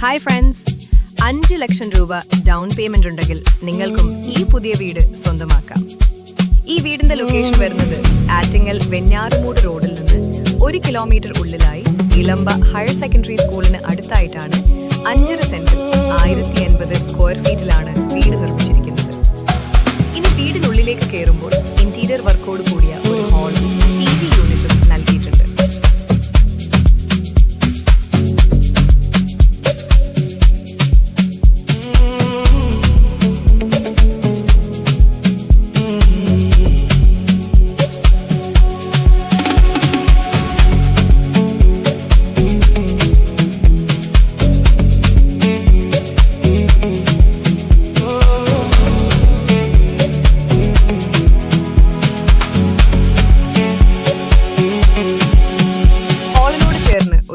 Hi friends, 5 ലക്ഷം രൂപ down payment ഉണ്ടെങ്കിൽ നിങ്ങൾക്കും ഈ പുതിയ വീട് സ്വന്തമാക്കാം. ഈ വീടിന്റെ ലൊക്കേഷൻ വരുന്നത് ആറ്റിങ്ങൽ വെഞ്ഞാറുമൂട് റോഡിൽ നിന്ന് 1 കിലോമീറ്റർ ഉള്ളിലായി ഇളമ്പ ഹയർ സെക്കൻഡറി സ്കൂളിന് അടുത്തായിട്ടാണ്. 5 സെന്റിൽ 1080 സ്ക്വയർ ഫീറ്റിലാണ് വീട് നിർമ്മിച്ചിരിക്കുന്നത്. ഇനി വീടിനുള്ളിലേക്ക് കയറുമ്പോൾ ഇന്റീരിയർ വർക്കോട് കൂടിയ ഒരു ഹാളും TV യൂണിറ്റും നൽകിയിട്ടുണ്ട്.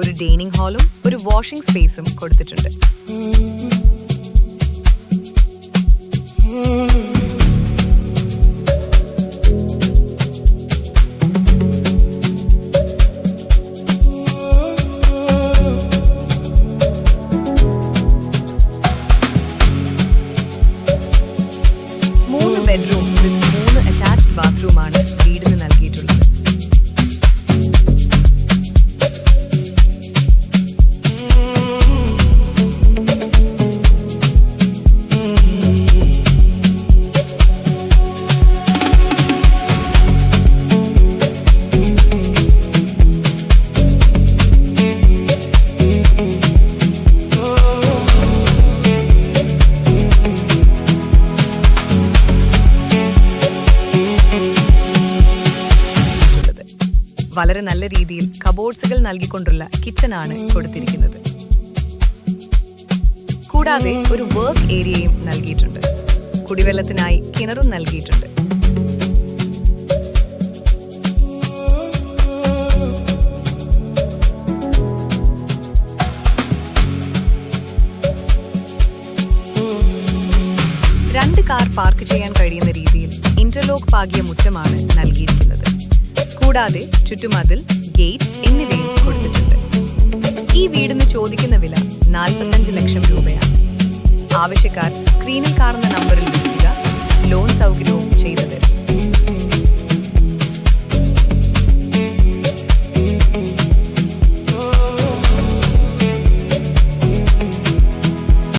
ഒരു ഡൈനിങ് ഹാളും ഒരു വാഷിംഗ് സ്പേസും കൊടുത്തിട്ടുണ്ട്. മൂന്ന് ബെഡ്റൂം വിത്ത് 3 അറ്റാച്ച്ഡ് ബാത്റൂമാണ് വീടിന് നൽകിയിട്ടുള്ളത്. വളരെ നല്ല രീതിയിൽ കബോർഡ്സുകൾ നൽകിക്കൊണ്ടുള്ള കിച്ചണാണ് കൊടുത്തിരിക്കുന്നത്. കൂടാതെ ഒരു വർക്ക് ഏരിയയും നൽകിയിട്ടുണ്ട്. കുടിവെള്ളത്തിനായി കിണറും നൽകിയിട്ടുണ്ട്. രണ്ട് കാർ പാർക്ക് ചെയ്യാൻ കഴിയുന്ന രീതിയിൽ ഇന്റർലോക്ക് പാകിയ മുറ്റമാണ് നൽകിയിരിക്കുന്നത്. കൂടാതെ ചുറ്റുമതിൽ, ഗേറ്റ് എന്നിവയും കൊടുത്തിട്ടുണ്ട്. ഈ വീടിന് ചോദിക്കുന്ന വില 45 ലക്ഷം രൂപയാണ്. ആവശ്യക്കാർ സ്ക്രീനിൽ കാണുന്ന നമ്പറിൽ വിളിക്കുക.